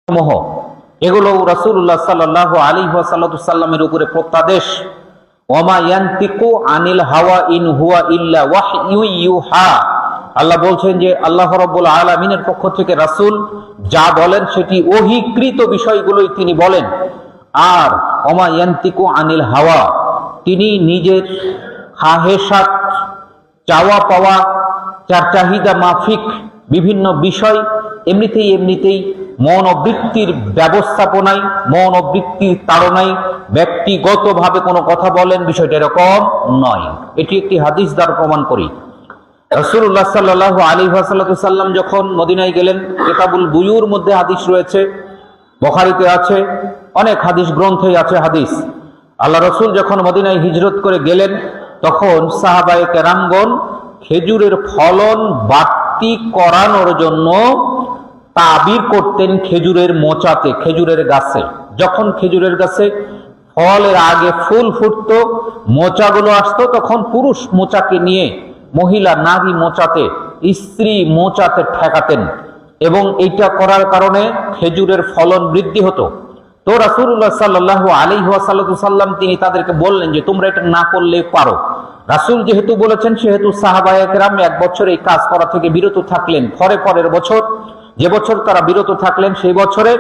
সমূহ এগুলো রাসূলুল্লাহ সাল্লাল্লাহু আলাইহি ওয়াসাল্লামের উপরে প্রত্যাদেশ। ওয়ামা ইয়ানতিকু আনিল হাওয়া ইন হুয়া ইল্লা ওয়াহয়ু ইউহা। আল্লাহ বলছেন যে আল্লাহ রাব্বুল আলামিনের পক্ষ থেকে রাসূল যা বলেন সেটি ওহীকৃত বিষয়গুলোই তিনি বলেন। আর ওয়ামা ইয়ানতিকু আনিল হাওয়া, তিনি নিজের খাহেসাত, চাওয়া পাওয়া, চাহিদা মাফিক বিভিন্ন বিষয় এমনিতেই মনোবৃত্তির ব্যবস্থাপনায়, মনোবৃত্তির তাড়নায় ব্যক্তিগতভাবে কোনো কথা বলেন, বিষয়টা এরকম নয়। এটি একটি হাদিস দ্বারা প্রমাণ করি। রাসূলুল্লাহ সাল্লাল্লাহু আলাইহি ওয়াসাল্লাম যখন মদিনায় গেলেন, কিতাবুল বুয়ুর মধ্যে হাদিস রয়েছে, বুখারীতে আছে, অনেক হাদিস গ্রন্থে আছে হাদিস। আল্লাহ রাসূল যখন মদিনায় হিজরত করে গেলেন, তখন সাহাবায়ে কেরামগণ খেজুরের ফলন বাড়তি করানোর জন্য তাবির করতেন খেজুরের মোচাতে, খেজুরের গাছে। যখন খেজুরের গাছে ফলের আগে ফুল ফুটতো, মোচাগুলো আসতো, তখন পুরুষ মোচাকে নিয়ে মহিলা নারী মোচাতে, স্ত্রী মোচাতে ঠেকাতেন, এবং এইটা করার কারণে খেজুরের ফলন বৃদ্ধি হতো। তো রাসূলুল্লাহ সাল্লাল্লাহু আলাইহি ওয়াসাল্লাম তিনি তাদেরকে বললেন যে তোমরা এটা না করলে পারো। রাসূল যেহেতু বলেছেন, সেহেতু সাহাবায়ে কেরাম এক বছর এই কাজ করা থেকে বিরত থাকলেন। পরের বছর, যে বছর তারা বিরত থাকলেন, সেই বছরে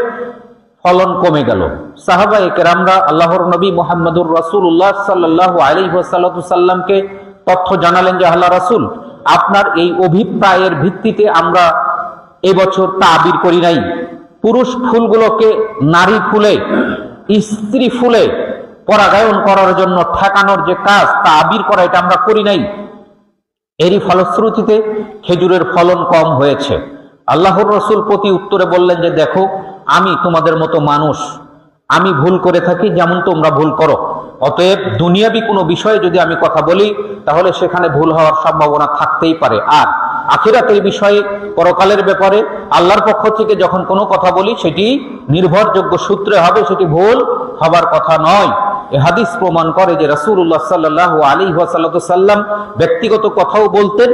ফলন কমে গেল। সাহাবায়ে কেরামরা আল্লাহর নবী মুহাম্মদুর রাসূলুল্লাহ সাল্লাল্লাহু আলাইহি ওয়াসাল্লামকে তথ্য জানালেন যে আল্লাহ রাসূল, আপনার এই অভিপ্রায়ের ভিত্তিতে আমরা এবছর তাবির করি নাই। পুরুষ ফুলগুলোকে নারী ফুলে, স্ত্রী ফুলে পরাগায়ন করার জন্য ঠেকানোর যে কাজ, তাবির করা, এটা আমরা করি নাই। এরই ফলশ্রুতিতে খেজুরের ফলন কম হয়েছে। আল্লাহর রাসূল প্রতি উত্তরে বললেন যে দেখো, আমি তোমাদের মতো মানুষ, আমি ভুল করে থাকি যেমন তোমরা ভুল করো। অতএব দুনিয়াবি কোনো বিষয়ে যদি আমি কথা বলি, তাহলে সেখানে ভুল হওয়ার সম্ভাবনা থাকতেই পারে। আর আখিরাতের বিষয়ে, পরকালের ব্যাপারে আল্লাহর পক্ষ থেকে যখন কোনো কথা বলি, সেটি নির্ভরযোগ্য সূত্রে হবে, সেটি ভুল হবার কথা নয়। এ হাদিস প্রমাণ করে যে রাসূলুল্লাহ সাল্লাল্লাহু আলাইহি ওয়াসাল্লাম ব্যক্তিগত কথাও বলতেন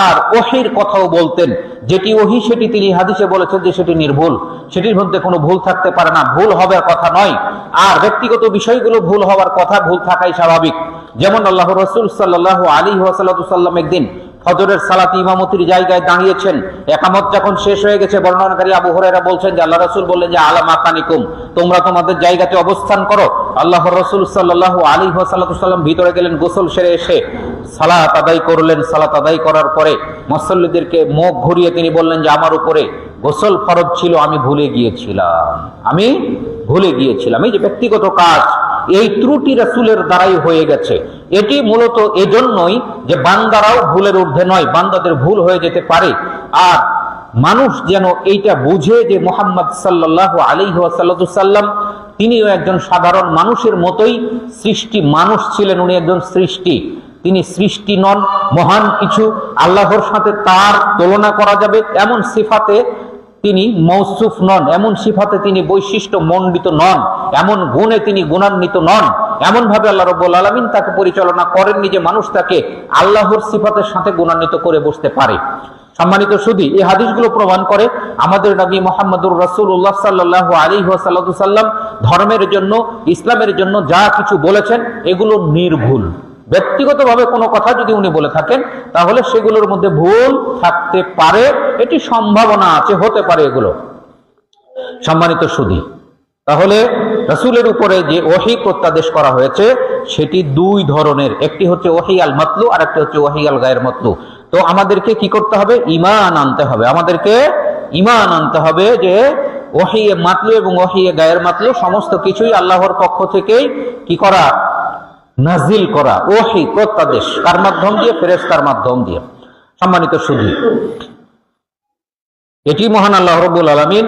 আর ওহীর কথাও বলতেন। যেটি ওহী সেটি তিনি হাদিসে বলেছেন যে সেটি নির্ভুল, সেটির মধ্যে কোনো ভুল থাকতে পারে না, ভুল হবার কথা নয়। আর ব্যক্তিগত বিষয়গুলো ভুল হওয়ার কথা, ভুল থাকাই স্বাভাবিক। যেমন আল্লাহর রাসূল সাল্লাল্লাহু আলাইহি ওয়াসাল্লাম একদিন ফজরের সালাত ইমামতির জায়গায় দাঁড়িয়েছেন। একামত যখন শেষ হয়ে গেছে, বর্ণনাকারী আবু হুরায়রা বলছেন যে আল্লাহ রাসূল বললেন যে আলা মাকানিকুম, তোমরা তোমাদের জায়গাতে অবস্থান করো। আল্লাহর রাসূল সাল্লাল্লাহু আলাইহি ওয়াসাল্লাম ভিতরে গেলেন, গোসল সেরে এসে সালাত আদায় করলেন। সালাত আদায় করার পরে মুসল্লিদেরকে মুখ ঘুরিয়ে তিনি বললেন যে আমার উপরে গোসল ফরজ ছিল, আমি ভুলে গিয়েছিলাম। এই যে ব্যক্তিগত কাজ, এই ত্রুটি রাসূলের দ্বারাই হয়ে গেছে। এটি মূলত এজন্যই যে বান্দারাও ভুলের ঊর্ধ্বে নয়, বান্দাদের ভুল হয়ে যেতে পারে। আর মানুষ যেন এইটা বুঝে যে মুহাম্মদ সাল্লাল্লাহু আলাইহি ওয়াসাল্লাম তিনিও একজন সাধারণ মানুষের মতোই সৃষ্টি মানুষ ছিলেন। উনি একজন সৃষ্টি, তিনি সৃষ্টি নন, মহান কিছু আল্লাহর সাথে তার তুলনা করা যাবে এমন সিফাতে তিনি মৌসুফ নন, এমন সিফাতে তিনি বৈশিষ্ট্য মণ্ডিত নন, এমন গুণে তিনি গুণান্বিত নন। এমন ভাবে আল্লাহ রাব্বুল আলামিন তাকে পরিচালনা করেননি যে মানুষ তাকে আল্লাহর সিফাতের সাথে গুণান্বিত করে বসতে পারে। সম্মানিত সুধী, এই হাদিসগুলো প্রমাণ করে আমাদের নবী মুহাম্মদুর রাসূলুল্লাহ সাল্লাল্লাহু আলাইহি ওয়াসাল্লাম ধর্মের জন্য, ইসলামের জন্য যা কিছু বলেছেন এগুলো নির্ভুল। ব্যক্তিগতভাবে কোনো কথা যদি উনি বলে থাকেন, তাহলে সেগুলোর মধ্যে ভুল থাকতে পারে, এটি সম্ভাবনা আছে, হতে পারে এগুলো। সম্মানিত সুধী, তাহলে রাসূলের উপরে যে ওহী প্রত্যাদেশ করা হয়েছে সেটি দুই ধরনের, একটি হচ্ছে ওহী আল মাতলু, আর একটি হচ্ছে ওহী আল গায়র মাতলু। তো আমাদেরকে কি করতে হবে? ঈমান আনতে হবে। আমাদেরকে ঈমান আনতে হবে যে ওহী মাতলু এবং ওহী গায়র মাতলু সমস্ত কিছুই আল্লাহর পক্ষ থেকেই কি করা? নাজিল করা। ওহী প্রত্যাদেশ কার মাধ্যম দিয়ে? ফেরেশতার মাধ্যম দিয়ে। সম্মানিত সুধী, এটি মহান আল্লাহ রাব্বুল আলামিন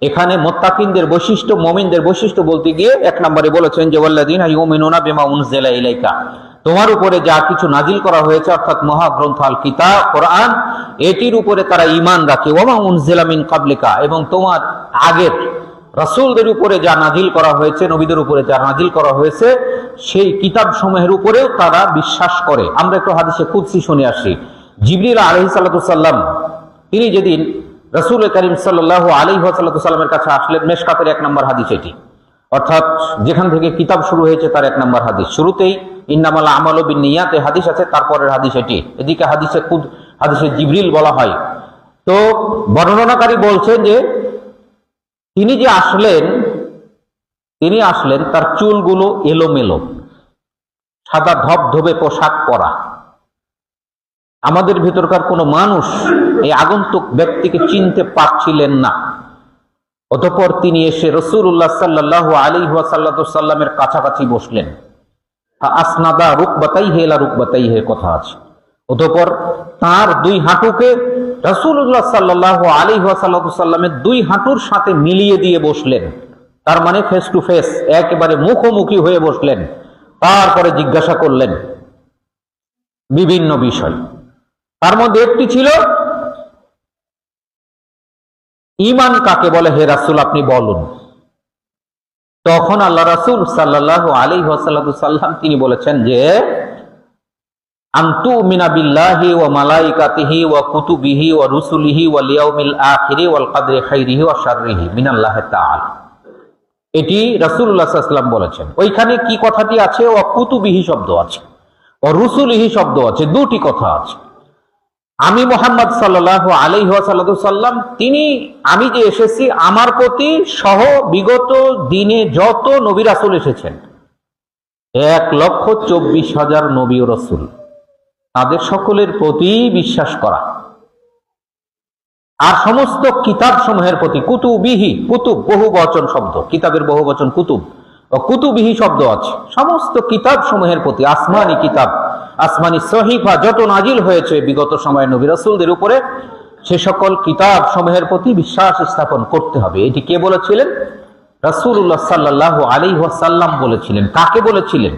এখানে মুত্তাকিনদের বৈশিষ্ট্য, মুমিনদের বৈশিষ্ট্য বলতে গিয়ে এক নম্বরে বলেছেন যে ওয়াল্লাযীনা ইউমিনুনা বিমা উনজিলা ইলাইকা, তোমার উপরে যা কিছু নাজিল করা হয়েছে অর্থাৎ মহাগ্রন্থ আল কিতাব কোরআন, এটির উপরে তারা ঈমান রাখে। ওয়া মা উনজিলা মিন ক্বাবলিকা, এবং তোমার আগের রাসূলদের উপরে যা নাজিল করা হয়েছে, নবীদের উপরে যা নাজিল করা হয়েছে, সেই কিতাব সমূহের উপরেও তারা বিশ্বাস করে। আমরা একটু হাদিসে কুদসি শুনে আসি। জিবরিল আলাইহিস সালাম তিনি যেদিন রাসূল করিম সাল্লাল্লাহু আলাইহি ওয়াসাল্লামের কাছে আসলেন। মেশকাতের 1 নম্বর হাদিস এটি, অর্থাৎ যেখান থেকে কিতাব শুরু হয়েছে তার 1 নম্বর হাদিস। শুরুতেই ইন্নামাল আমালু বিন্নিয়াত হাদিস আছে, তারপরের হাদিস এটি। এদিকে হাদিসে জিবরিল বলা হয়। তো বর্ণনাকারী বলছেন যে তিনি আসলেন তার চুলগুলো এলোমেলো, সাদা ধবধবে পোশাক পরা। আমাদের ভিতরকার কোনো মানুষ এই আগন্তুক ব্যক্তিকে চিনতে পারছিলেন না। অতঃপর তিনি এসে রাসূলুল্লাহ সাল্লাল্লাহু আলাইহি ওয়াসাল্লামের কাছাকাছি বসলেন। আসনাদা রুকবাতাইহি ইলা রুকবাতাইহি কথা আছে। অতঃপর তার 2 হাঁটুকে রাসূলুল্লাহ সাল্লাল্লাহু আলাইহি ওয়াসাল্লামের 2 হাঁটুর সাথে মিলিয়ে দিয়ে বসলেন। তার মানে ফেস টু ফেস, একেবারে মুখোমুখি হয়ে বসলেন। তারপরে জিজ্ঞাসা করলেন বিভিন্ন বিষয়। তার মধ্যে একটি ছিল, ঈমান কাকে বলে হে রাসূল আপনি বলুন। তখন আল্লাহ রাসূল সাল্লাল্লাহু আলাইহি ওয়াসাল্লাম তিনি বলেছেন যে আনতুমিনা বিল্লাহি ওয়া মালাইকাতিহি ওয়া কুতুবিহি ওয়া রুসুলিহি ওয়াল ইয়াউমিল আখিরি ওয়াল কদরি খাইরিহি ওয়া শাররিহি মিনাল্লাহি তাআলা। এটি রাসূলুল্লাহ সাল্লাল্লাহু আলাইহি ওয়াসাল্লাম বলেছেন। ওইখানে কি কথাটি আছে? ওয়া কুতুবিহি শব্দ আছে, ও রুসুলিহি শব্দ আছে, 2টি কথা আছে। আমি মুহাম্মদ সাল্লাল্লাহু আলাইহি ওয়াসাল্লাম আমি যে এসেছি আমার প্রতি সহ বিগত দিনে যত নবী রাসূল এসেছেন 1,24,000 নবী ও রাসূল, তাদের সকলের প্রতি বিশ্বাস করা। আর সমস্ত কিতাব সমূহের প্রতি, কুতুবিহি, কুতুব বহু বচন শব্দ, কিতাবের বহু বচন কুতুব, ও কুতুবিহি শব্দ আছে, সমস্ত কিতাব সমূহের প্রতি, আসমানি কিতাব, আসমানি সহিফা যত নাজিল হয়েছে বিগত সময়ে নবী রাসূলদের উপরে, সে সকল কিতাব সমূহের প্রতি বিশ্বাস স্থাপন করতে হবে। এটি কে বলেছিলেন? রাসূলুল্লাহ সাল্লাল্লাহু আলাইহি ওয়াসাল্লাম বলেছিলেন। কাকে বলেছিলেন?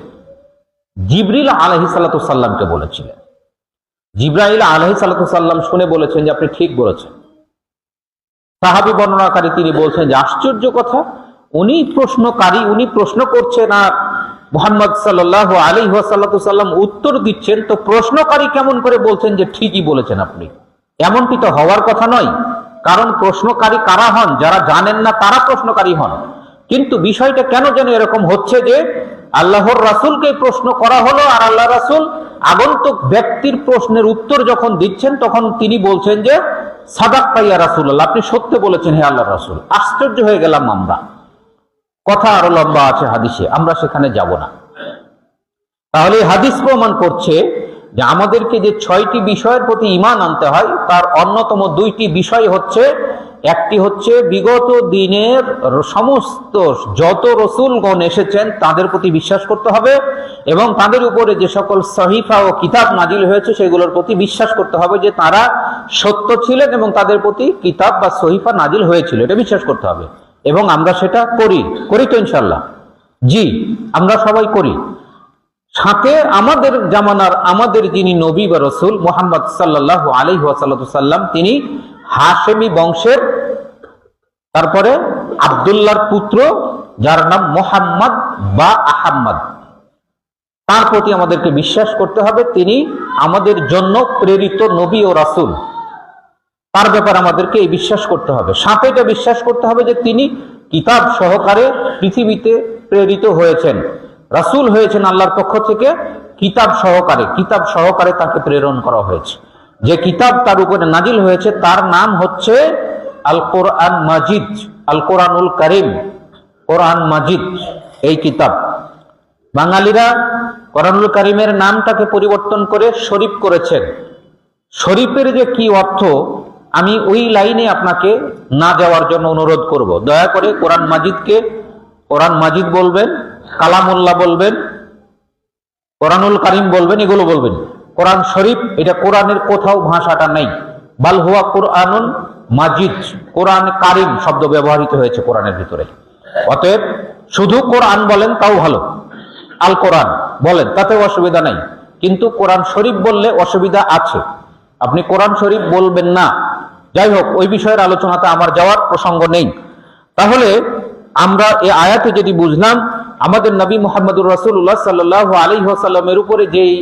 জিবরিল আলাইহিস সালাতু সাল্লামকে বলেছিলেন। জিবরাইল আলাইহিস সালাতু সাল্লাম শুনে বলেছেন যে আপনি ঠিক বলেছেন। সাহাবী বর্ণনাকারী তিনি বলছেন যে আশ্চর্য কথা, উনি প্রশ্নকারী, উনি প্রশ্ন করছেন আর মুহাম্মদ সাল্লাল্লাহু আলাইহি ওয়াসাল্লাম উত্তর দিচ্ছেন। তো প্রশ্নকারী কেমন করে বলছেন যে ঠিকই বলেছেন আপনি? এমনটি তো হওয়ার কথা নয়। কারণ প্রশ্নকারী কারা হন? যারা জানেন না তারা প্রশ্নকারী হন। কিন্তু বিষয়টা কেন যেন এরকম হচ্ছে যে আল্লাহর রাসূলকে প্রশ্ন করা হলো, আর আল্লাহ রাসূল আগন্তুক ব্যক্তির প্রশ্নের উত্তর যখন দিচ্ছেন তখন তিনি বলছেন যে সাদাক্তা ইয়া রাসূলুল্লাহ, আপনি সত্য বলেছেন হে আল্লাহর রাসূল। আশ্চর্য হয়ে গেলাম আমরা। কথা আরো লম্বা আছে হাদিসে, আমরা সেখানে যাব না। তাহলে হাদিস প্রমাণ করছে যে আমাদেরকে যে 6টি বিষয়ের প্রতি ঈমান আনতে হয় তার অন্যতম 2টি বিষয় হচ্ছে, একটি হচ্ছে বিগত দিনের সমস্ত যত রাসূলগণ এসেছেন তাদের প্রতি বিশ্বাস করতে হবে, এবং তাদের উপরে যে সকল সহিফা ও কিতাব নাজিল হয়েছে সেগুলোর প্রতি বিশ্বাস করতে হবে যে তারা সত্য ছিলেন এবং তাদের প্রতি কিতাব বা সহিফা নাজিল হয়েছিল, এটা বিশ্বাস করতে হবে। এবং আমরা সেটা করি তো ইনশাআল্লাহ? জি, আমরা সবাই করি। সাথে আমাদের জামানার আমাদের যিনি নবী বা রাসূল মুহাম্মদ সাল্লাল্লাহু আলাইহি ওয়াসাল্লাম, তিনি হাশেমি বংশের, তারপরে আব্দুল্লাহর পুত্র যার নাম মুহাম্মদ বা আহমদ, তার প্রতি আমাদেরকে বিশ্বাস করতে হবে। তিনি আমাদের জন্য প্রেরিত নবী ও রাসূল, তার ব্যাপারে আমাদেরকে এই বিশ্বাস করতে হবে। সাথে এটা বিশ্বাস করতে হবে যে তিনি কিতাব সহকারে পৃথিবীতে প্রেরিত হয়েছেন, রাসূল হয়েছেন আল্লাহর পক্ষ থেকে, কিতাব সহকারে তাকে প্রেরণ করা হয়েছে। যে কিতাব তার উপরে নাজিল হয়েছে তার নাম হচ্ছে আল কোরআন মাজিদ, আল কোরআনুল কারীম, কোরআন মাজিদ এই কিতাব। বাঙালিরা কোরআনুল কারীমের নামটাকে পরিবর্তন করে শরীফ করেছেন। শরীফের যে কি অর্থ আমি ওই লাইনে আপনাকে না যাওয়ার জন্য অনুরোধ করব। দয়া করে কোরআন মাজিদকে কোরআন মাজিদ বলবেন, কালামুল্লাহ বলবেন, কোরআনুল কারীম বলবেন, এগুলো বলবেন। কোরআন শরীফ এটা কোরআনের কোথাও ভাষাটা নেই। বাল হুয়া কোরআনুল মাজিদ, কোরআন কারীম শব্দ ব্যবহৃত হয়েছে কোরআনের ভিতরে। অতএব শুধু কোরআন বলেন তাও ভালো, আল কোরআন বলেন তাতেও অসুবিধা নেই, কিন্তু কোরআন শরীফ বললে অসুবিধা আছে। আপনি কোরআন শরীফ বলবেন না। যাই হোক, ওই বিষয়ের আলোচনাতে আমার যাওয়ার প্রসঙ্গ নেই। তাহলে আমরা এই আয়াতে যদি বুঝলাম আমাদের নবী মুহাম্মদুর রাসূলুল্লাহ সাল্লাল্লাহু আলাইহি ওয়াসাল্লামের উপরে যেই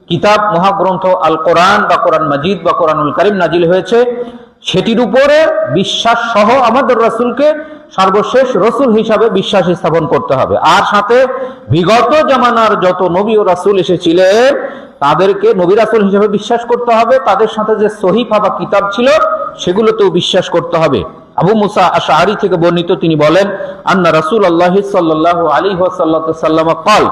কিতাব মহাগ্রন্থ আল কোরআন বা কোরআন মাজিদ বা কোরআনুল কারীম নাজিল হয়েছে, সেটির উপরে বিশ্বাস সহ আমাদের রাসূলকে সর্বশেষ রাসূল হিসাবে বিশ্বাস স্থাপন করতে হবে। আর সাথে বিগত জামানার যত নবী ও রাসূল এসেছিলেন তাদেরকে নবী রাসূল হিসাবে বিশ্বাস করতে হবে। তাদের সাথে যে সহিফা বা কিতাব ছিল সেগুলোতেও বিশ্বাস করতে হবে। আবু মুসা আশআরী থেকে বর্ণিত, তিনি বলেন, আন্না রাসূলুল্লাহ সাল্লাল্লাহু আলাইহি ওয়াসাল্লাম قال,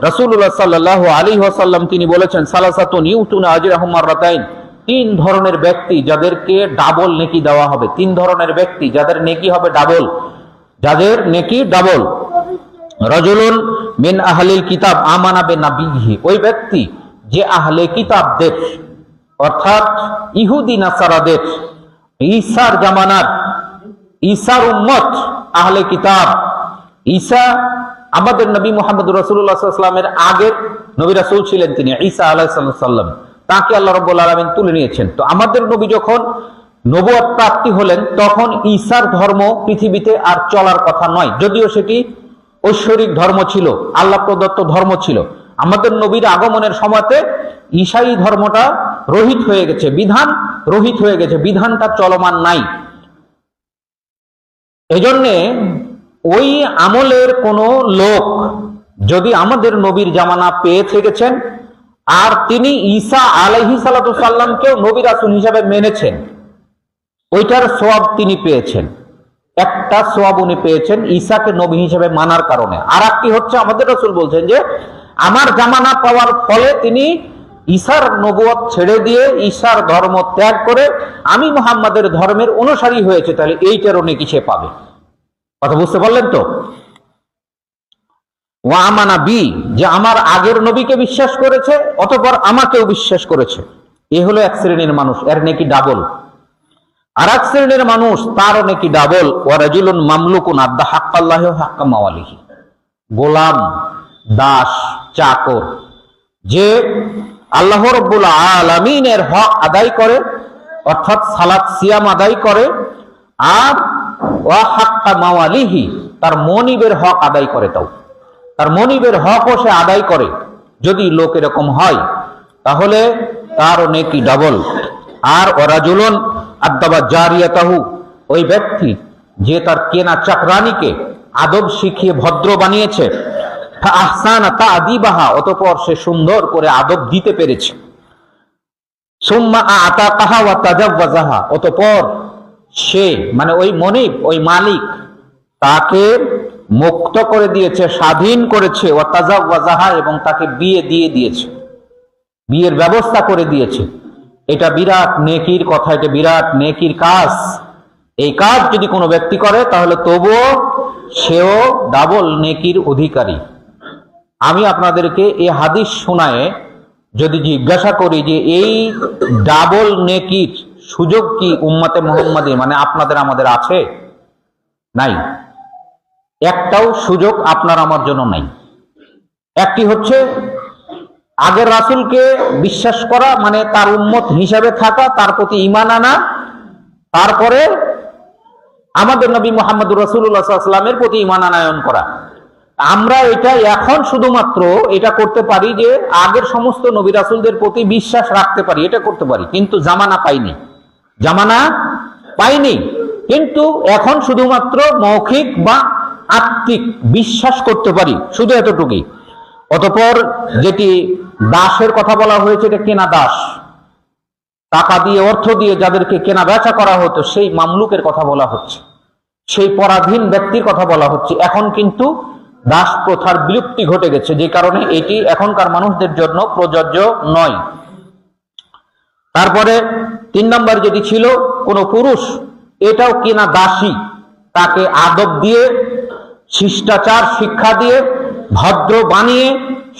রাসূলুল্লাহ সাল্লাল্লাহু আলাইহি ওয়াসাল্লাম তিনি বলেছেন, সালাসাতুন ইউতুনা আজরাহুম মাররাতাইন, তিন ধরনের ব্যক্তি যাদেরকে ডাবল নেকি দেওয়া হবে। তিন ধরনের ব্যক্তি যাদের নেকি হবে ডাবল, যাদের নেকি ডাবল। রাজুলুন মিন আহলিল কিতাব আমানা বিনাবিহি, ওই ব্যক্তি যে আহলে কিতাবদের অর্থাৎ ইহুদি নাসারাদের, ঈসার জামানার, ঈসার উম্মত আহলে কিতাব, ঈসা আমাদের নবী মুহাম্মদ রাসূলুল্লাহ সাল্লাল্লাহু আলাইহি ওয়াসাল্লামের আগের নবী রাসূল ছিলেন তিনি, ঈসা আলাইহিস সালাম, তাকে আল্লাহ রাব্বুল আলামিন তুলে নিয়েছেন। তো আমাদের নবী যখন নবুয়ত প্রাপ্তি হলেন তখন ঈসার ধর্ম পৃথিবীতে আর চলার কথা নয়, যদিও সেটি ঐশ্বরিক ধর্ম ছিল, আল্লাহ প্রদত্ত ধর্ম ছিল। আমাদের নবীর আগমনের সময়তে ঈসাই ধর্মটা রহিত হয়ে গেছে, বিধান রহিত হয়ে গেছে, বিধানটা চলমান নাই। এজন্যে ওই আমলের কোন লোক যদি আমাদের নবীর জামানা পেয়ে থেকেছেন আর তিনি ঈসা আলাইহিস সালামকেও নবী রাসূল হিসাবে মেনেছেন, ওইটার সওয়াব তিনি পেয়েছেন। একটা সওয়াব উনি পেয়েছেন ঈসাকে নবী হিসেবে মানার কারণে। আর একটি হচ্ছে আমাদের রাসূল বলছেন যে আমার জামানা পাওয়ার ফলে তিনি ঈসার নবুয়ত ছেড়ে দিয়ে ঈসার ধর্ম ত্যাগ করে আমি মুহাম্মাদের ধর্মের অনুসারী হয়েছে, তাহলে এইটারও নেকি সে পাবে। কথা বুঝতে পারলেন তো? ওয়া আমানা বি, যে আমার আগের নবীকে বিশ্বাস করেছে অতঃপর আমাকেও বিশ্বাস করেছে, এ হলো এক শ্রেণীর মানুষ, এর নেকি ডাবল। আর এক শ্রেণীর মানুষ, তারও নেকি ডাবল। ওয়া রাজুলুন মামলুকুন আদ্দা হাক্কাল্লাহি ওয়া হাক্কা মাওয়ালিহি, গোলাম, দাস, চাকর, যে আল্লাহ রাব্বুল আলামিনের হক আদায় করে, অর্থাৎ সালাত সিয়াম আদায় করে, আর ওয়া হাক্কা মাওয়ালিহি, তার মনিবের হক আদায় করে। তাও তার মনিবের হকও সে আদায় করে। যদি লোক এরকম হয় তাহলে তারও নেকি ডাবল। আর ওয়ারাজুলুন আদাবা জারিয়াতাহু, ওই ব্যক্তি যে তার কেনা চাকরানিকে আদব শিখিয়ে ভদ্র বানিয়েছে, আহসানা তা'দিবাহা, অতঃপর সে সুন্দর করে আদব দিতে পেরেছে। সুম্মা আতাকাহা ওয়া তাজাওয়াজাহা, অতঃপর সে মানে ওই মনিব, ওই মালিক তাকে মুক্ত করে দিয়েছে, স্বাধীন করেছে, ওয়া তাজাওয়াজাহা, এবং তাকে বিয়ে দিয়ে দিয়েছে, বিয়ের ব্যবস্থা করে দিয়েছে। এটা বিরাট নেকির কথা, এটা বিরাট নেকির কাজ। এই কাজ যদি কোনো ব্যক্তি করে তাহলে তবুও সেও ডাবল নেকির অধিকারী। আমি আপনাদেরকে এই হাদিস শোনায় যদি জিজ্ঞাসা করি যে এই ডাবল নেকির সুযোগ কি উম্মতে মুহাম্মাদী মানে আপনাদের আমাদের আছে? নাই, একটাও সুযোগ আপনার আমার জন্য নাই। একটি হচ্ছে আগের রাসূলকে বিশ্বাস করা, মানে তার উম্মত হিসাবে থাকা, তার প্রতি ঈমান আনা, তারপরে আমাদের নবী মুহাম্মদুর রাসূলুল্লাহ সাল্লাল্লাহু আলাইহি ওয়াসাল্লামের প্রতি ঈমান আনয়ন করা। আমরা এটা এখন শুধুমাত্র এটা করতে পারি যে আগের সমস্ত নবী রাসূলদের প্রতি বিশ্বাস রাখতে পারি, এটা করতে পারি, কিন্তু জামানা পাইনি, জামানা পাইনি। কিন্তু এখন শুধুমাত্র মৌখিক বা আত্মিক বিশ্বাস করতে পারি, শুধু এতটুকুই। অতঃপর যেটি দাসের কথা বলা হয়েছে, এটা কেনা দাস, টাকা দিয়ে অর্থ দিয়ে যাদেরকে কেনা বেচা করা হতো সেই মামলুকের কথা বলা হচ্ছে, সেই পরাধীন ব্যক্তির কথা বলা হচ্ছে। এখন কিন্তু দাস প্রথার বিলুপ্তি ঘটে গেছে, যে কারণে এটি এখনকার মানুষদের জন্য প্রযোজ্য নয়। তারপরে 3 নম্বর যেটি ছিল, কোন পুরুষ এটাও কেনা দাসী, তাকে আদব দিয়ে, শিষ্টাচার শিক্ষা দিয়ে, ভদ্র বানিয়ে,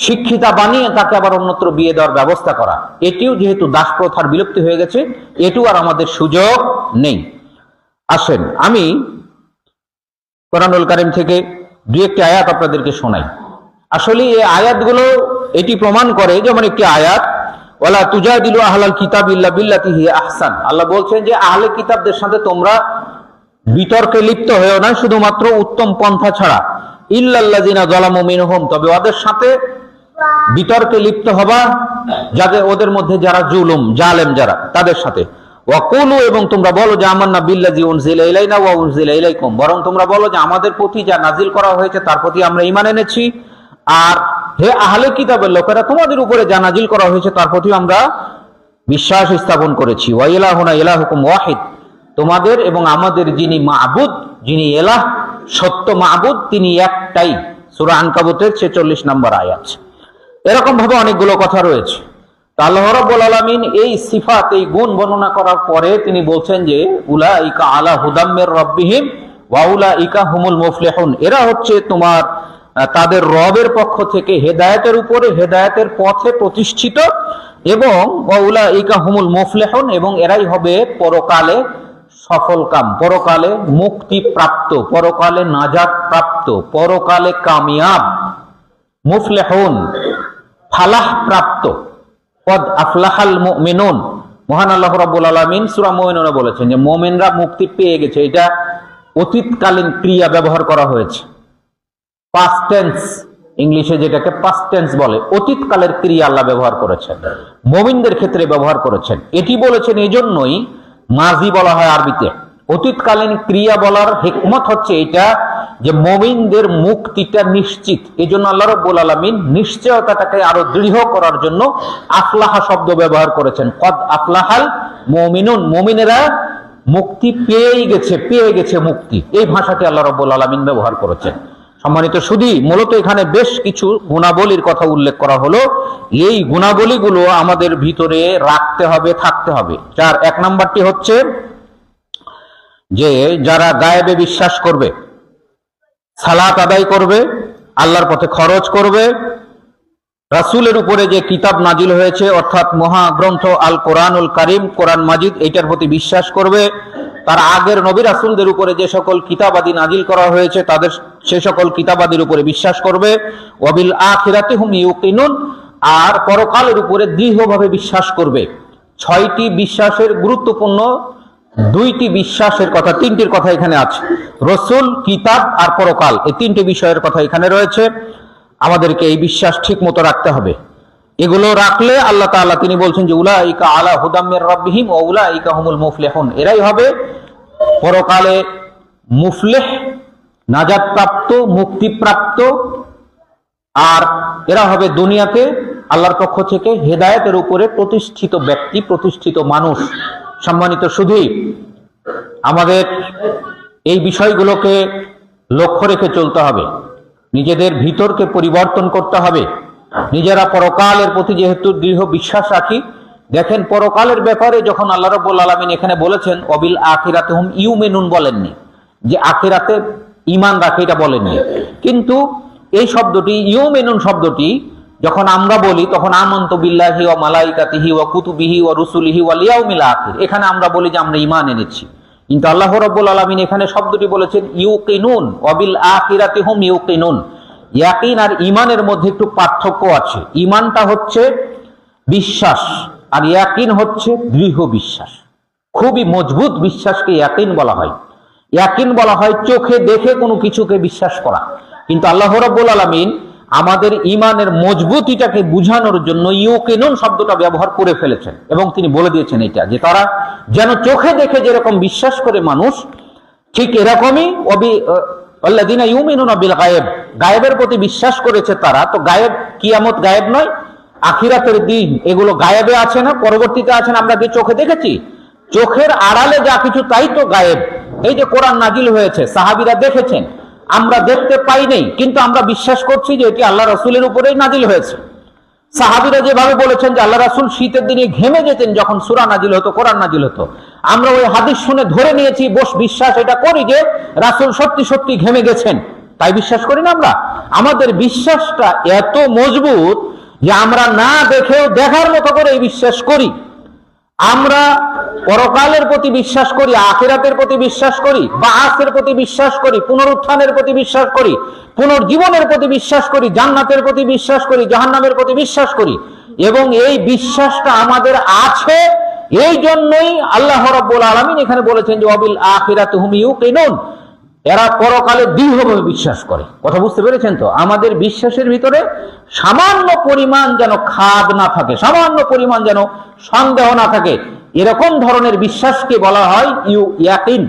শিক্ষিতা বানিয়ে তাকে আবার অন্যত্র বিয়ে দেওয়ার ব্যবস্থা করা। এটিও যেহেতু দাস প্রথার বিলুপ্তি হয়ে গেছে, এটিও আর আমাদের সুযোগ নেই। আসেন আমি কোরআনুল কারীম থেকে 2-1টি আয়াত আপনাদেরকে শোনাই। আসলে এই আয়াতগুলো এটি প্রমাণ করে, যেমন একটি আয়াত, ওয়ালা তুজাদিলু আহলাল কিতাব ইল্লা বিল্লাতি হিয়া আহসান, আল্লাহ বলছেন যে আহলে কিতাবদের সাথে তোমরা বিতর্কে লিপ্ত হয়েও না, শুধুমাত্র উত্তম পন্থা ছাড়া, ইল্লাল্লাযিনা যালামু মিনহুম, তবে ওদের সাথে বিতর্কে লিপ্ত হবা যাদের ওদের মধ্যে যারা জুলুম জালেম যারা, তাদের সাথে। ওয়াকুলু, এবং তোমরা বলো যে আমান্না বিল্লাযী উনজিলা ইলাইনা ওয়া উনজিলা ইলাইকুম, বরং তোমরা বলো যে আমাদের প্রতি যা নাজিল করা হয়েছে তার প্রতি আমরা ঈমান এনেছি, আর হে আহলে কিতাবের লোকেরা তোমাদের উপরে যা নাজিল করা হয়েছে তার প্রতি আমরা বিশ্বাস স্থাপন করেছি। ওয়া ইলাহুনা ইলাহুকুম ওয়াহিদ, তোমাদের এবং আমাদের যিনি মাবুদ, যিনি এলাহ, সত্য মাবুদ, তিনি একটাই। সূরা আনকাবুতের 46 নম্বর আয়াত। এরকম ভাবে অনেকগুলো কথা রয়েছে। আল্লাহ রাব্বুল আলামিন এই সিফাত, এই গুণ বর্ণনা করার পরে তিনি বলছেন যে উলাইকা আলা হুদাম মির রাব্বিহিম ওয়া উলাইকা হুমুল মুফলিহুন, এরা হচ্ছে তোমার তাদের রবের পক্ষ থেকে হেদায়েতের উপরে, হেদায়েতের পথে প্রতিষ্ঠিত, এবং ওয়া উলাইকা হুমুল মুফলিহুন, এবং এরাই হবে পরকালে সফলকাম, পরকালে মুক্তি প্রাপ্ত, পরকালে নাজাত প্রাপ্ত, পরকালে কামিয়াব, মুফলিহুন ফালাহ প্রাপ্ত। কদ আফলাহাল মুমিনুন, মহান আল্লাহ রাব্বুল আলামিন সূরা মুমিনুনে বলেছেন যে মুমিনরা মুক্তি পেয়ে গেছে। এটা অতীতকালীন ক্রিয়া ব্যবহার করা হয়েছে, পাস্ট টেন্স, ইংলিশে যেটাকে পাস্ট টেন্স বলে, অতীতকালের ক্রিয়া আল্লাহ ব্যবহার করেছেন, মুমিনদের ক্ষেত্রে ব্যবহার করেছেন। এটি বলেছেন এজন্যই মাজি বলা হয় আরবিতে। অতীতকালীন ক্রিয়া বলার হিকমত হচ্ছে এটা যে মুমিনদের মুক্তিটা নিশ্চিত। এজন্য আল্লাহ রাব্বুল আলামিন নিশ্চয়তাটাকে আরো দৃঢ় করার জন্য আফলাহা শব্দ ব্যবহার করেছেন। কদ আফলাহাল মুমিনুন, মুমিনেরা মুক্তি পেয়ে গেছে মুক্তি, এই ভাষাটি আল্লাহ রাব্বুল আলামিন ব্যবহার করেছেন। সম্মানিত সুধী, মূলত এখানে বেশ কিছু গুণাবলীর কথা উল্লেখ করা হলো। এই গুণাবলীগুলো আমাদের ভিতরে রাখতে হবে, থাকতে হবে। যার 1 নাম্বারটি হচ্ছে যে যারা গায়েবে বিশ্বাস করবে, সালাত আদায় করবে, আল্লাহর পথে খরচ করবে, রাসূলের উপরে যে কিতাব নাজিল হয়েছে অর্থাৎ মহাগ্রন্থ আল কোরআনুল কারীম, কোরআন মাজিদ, এইটার প্রতি বিশ্বাস করবে, তার আগের নবী রাসূলদের উপরে যে সকল কিতাবাদি নাজিল করা হয়েছে তাদের সে সকল কিতাবাদির উপরে বিশ্বাস করবে। ওয়াবিল আখিরাতি হুম ইউকিনুন, আর পরকালের উপরে দৃঢ়ভাবে বিশ্বাস করবে। 6টি বিশ্বাসের গুরুত্বপূর্ণ 2টি বিশ্বাসের কথা, 3টির কথা এখানে আছে। রাসূল, কিতাব আর পরকাল, এই 3টি বিষয়ের কথা এখানে রয়েছে। আমাদেরকে এই বিশ্বাস ঠিক মতো রাখতে হবে। এগুলো রাখলে আল্লাহ তাআলা তিনি বলছেন যে উলাইকা আলা হুদাম মির রাব্বিহিম ওয়া উলাইকা হুমুল মুফলিহুন, এরাই হবে পরকালে মুফলিহ, নাজাত প্রাপ্ত, মুক্তি প্রাপ্ত, আর এরা হবে দুনিয়াতে আল্লাহর পক্ষ থেকে হেদায়েতের উপরে প্রতিষ্ঠিত ব্যক্তি, প্রতিষ্ঠিত মানুষ। সম্মানিত সুধী, আমাদের এই বিষয়গুলোকে লক্ষ্য রেখে চলতে হবে, নিজেদের ভিতরকে পরিবর্তন করতে হবে। নিজেরা পরকালের প্রতি যেহেতু দৃঢ় বিশ্বাস রাখি, দেখেন পরকালের ব্যাপারে যখন আল্লাহ রাব্বুল আলামিন এখানে বলেছেন অবিল আখিরাতে হুম ইউমিনুন, বলেননি যে আখিরাতে ঈমান রাখে, এটা বলেননি। কিন্তু এই শব্দটি ইউমিনুন শব্দটি যখন আমরা বলি তখন আমানতু বিল্লাহি ওয়া মালাইকাতিহি ওয়া কুতুবিহি ওয়া রুসুলিহি ওয়াল ইয়াউমিল আখির, এখানে আমরা বলি যে আমরা ঈমান এনেছি। কিন্তু আল্লাহ রাব্বুল আলামিন এখানে শব্দটি বলেছেন ইউকিনুন, ওয়াবিল আখিরাতি হুম ইউকিনুন। ইয়াকিন আর ঈমানের মধ্যে একটু পার্থক্য আছে। ঈমানটা হচ্ছে বিশ্বাস, আর ইয়াকিন হচ্ছে দৃঢ় বিশ্বাস। খুবই মজবুত বিশ্বাসকে ইয়াকিন বলা হয়। ইয়াকিন বলা হয় চোখে দেখে কোনো কিছুকে বিশ্বাস করা। কিন্তু আল্লাহ রাব্বুল আলামিন আমাদের ঈমানের মজবুতিটাকে বুঝানোর জন্য ইউকিনুন শব্দটা ব্যবহার করে ফেলেছেন, এবং তিনি বলে দিয়েছেন এটা যে তারা যেন চোখে দেখে যেরকম বিশ্বাস করে মানুষ, ঠিক এরকমই আল্লাযীনা ইউমিনুনা বিল গায়ব, গায়েবের প্রতি বিশ্বাস করেছে তারা। তো গায়েব, কিয়ামত গায়েব নয়, আখিরাতের দিন এগুলো গায়েবে আছে না, পরবর্তীতে আছে না, আমরা কি চোখে দেখেছি? চোখের আড়ালে যা কিছু তাই তো গায়েব। এই যে কোরআন নাজিল হয়েছে, সাহাবীরা দেখেছেন, আমরা দেখতে পাই নাই, কিন্তু আমরা বিশ্বাস করছি যে এটি আল্লাহ রাসূলের উপরেই নাজিল হয়েছে। সাহাবীরা যেভাবে বলেছেন যে আল্লাহ রাসূল শীতের দিনে ঘেমে যেতেন যখন সূরা নাজিল হতো, কোরআন নাজিল হতো, আমরা ওই হাদিস শুনে ধরে নিয়েছি, বিশ্বাস এটা করি যে রাসূল সত্যি সত্যি ঘেমে গেছেন, তাই বিশ্বাস করি না আমরা। আমাদের বিশ্বাসটা এত মজবুত যে আমরা না দেখেও দেখার মতো করে এই বিশ্বাস করি। আমরা পরকালের প্রতি বিশ্বাস করি, আখিরাতের প্রতি বিশ্বাস করি, বাআসের প্রতি বিশ্বাস করি, পুনরুত্থানের প্রতি বিশ্বাস করি, পুনর্জীবনের প্রতি বিশ্বাস করি, জান্নাতের প্রতি বিশ্বাস করি, জাহান্নামের প্রতি বিশ্বাস করি। এবং এই বিশ্বাসটা আমাদের আছে, এই জন্যই আল্লাহ রাব্বুল আলামিন এখানে বলেছেন যে ওয়াবিল আখিরাতি হুম ইউকিনুন, এরা পরকালে দৃঢ়ভাবে বিশ্বাস করে। কথা বুঝতে পেরেছেন তো? আমাদের বিশ্বাসের ভিতরে সামান্য পরিমাণ যেন খাদ না থাকে, সামান্য পরিমাণ যেন সন্দেহ না থাকে, এরকম ধরনের বিশ্বাসকে বলা হয় ইয়াকিন,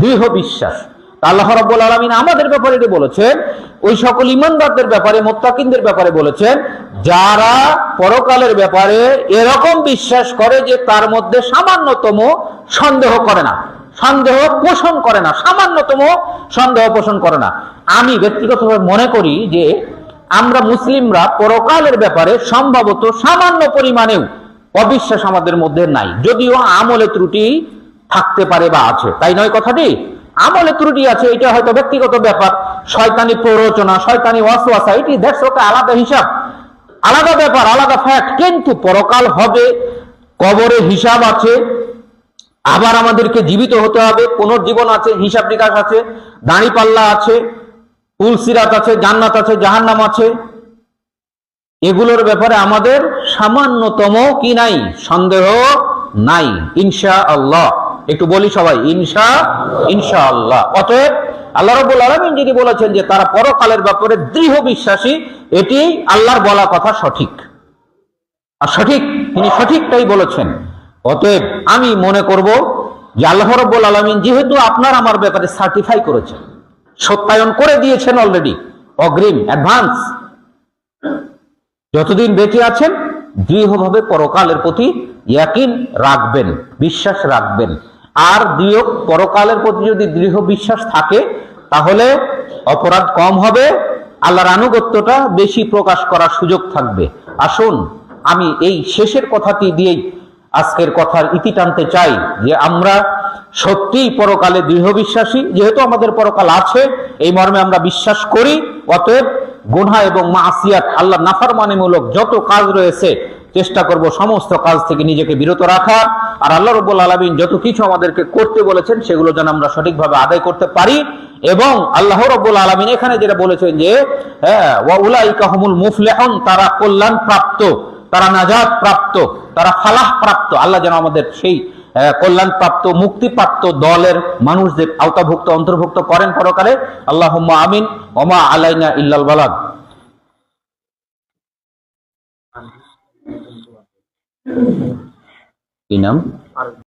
দৃঢ় বিশ্বাস। আল্লাহ রাব্বুল আলামিন আমাদের ব্যাপারে এটা বলেছেন, ওই সকল ঈমানদারদের ব্যাপারে, মুত্তাকিনদের ব্যাপারে বলেছেন, যারা পরকালের ব্যাপারে এরকম বিশ্বাস করে যে তার মধ্যে সামান্যতম সন্দেহ করে না, সন্দেহ পোষণ করে না, সামান্যতম সন্দেহ পোষণ করে না। আমি ব্যক্তিগতভাবে মনে করি যে আমরা মুসলিমরা পরকালের ব্যাপারে সম্ভবত সামান্য পরিমাণেও অবিশ্বাস আমাদের মধ্যে নাই, যদিও আমলে ত্রুটি থাকতে পারে বা আছে, তাই নয় কথাটি? আমলে ত্রুটি আছে, এটা হয়তো ব্যক্তিগত ব্যাপার, শয়তানি প্ররোচনা, শয়তানি ওয়াসওয়াসা, এটি দেড়শোটা আলাদা হিসাব, আলাদা ব্যাপার, আলাদা ফ্যাক্ট। কিন্তু পরকাল হবে, কবরে হিসাব আছে, আবার আমাদেরকে জীবিত হতে হবে, পুনর্জীবন আছে, হিসাব নিকাশ আছে, দাঁড়িপাল্লা আছে, পুলসিরাত আছে, জান্নাত আছে, জাহান্নাম আছে, এগুলোর ব্যাপারে আমাদের সামান্যতম কি নাই? সন্দেহ নাই, ইনশাআল্লাহ। একটু বলি সবাই, ইনশাআল্লাহ। অতএব আল্লাহ রাব্বুল আলামিন যদি বলেছেন যে তারা পরকালের ব্যাপারে দৃঢ় বিশ্বাসী, এটি আল্লাহর বলা কথা সঠিক, আর সঠিক, তিনি সঠিকটাই বলেছেন। অতএব আমি মনে করব যে আল্লাহ রাব্বুল আলামিন যেহেতু আপনার আমার ব্যাপারে সার্টিফাই করেছেন, সত্যায়ন করে দিয়েছেন অলরেডি, অগ্রিম, অ্যাডভান্স, যতদিন বেঁচে আছেন দৃঢ়ভাবে পরকালের প্রতি ইয়াকিন রাখবেন, বিশ্বাস রাখবেন। আর দৃঢ় পরকালের প্রতি যদি দৃঢ় বিশ্বাস থাকে তাহলে অপরাধ কম হবে, আল্লাহর আনুগত্যটা বেশি প্রকাশ করার সুযোগ থাকবে। আসুন আমি এই শেষের কথাটি দিয়েই আজকের কথার ইতি টানতে চাই যে আমরা সত্যিই পরকালে দৃঢ় বিশ্বাসী, যেহেতু আমাদের পরকাল আছে এই মর্মে আমরা বিশ্বাস করি। অতএব গুনাহ এবং মাসিয়াত, আল্লাহ নাফরমানিমূলক যত কাজ রয়েছে চেষ্টা করব সমস্ত কাজ থেকে নিজেকে বিরত রাখার, আর আল্লাহ রাব্বুল আলামিন যত কিছু আমাদেরকে করতে বলেছেন সেগুলো যেন আমরা সঠিকভাবে আদায় করতে পারি। এবং আল্লাহ রাব্বুল আলামিন এখানে যেটা বলেছেন যে ওয়া উলাইকা হুমুল মুফলিহুন, তারা কল্যাণ প্রাপ্ত, তারা নাজাত প্রাপ্ত, তারা ফালাহ প্রাপ্ত। আল্লাহ যেন আমাদের সেই কল্যাণ প্রাপ্ত, মুক্তিপ্রাপ্ত দলের মানুষদের আওতাভুক্ত, অন্তর্ভুক্ত করেন পরকালে। আল্লাহুম্মা আমিন। ওমা আলাইনা ইল্লাল বালাগ। কি নাম?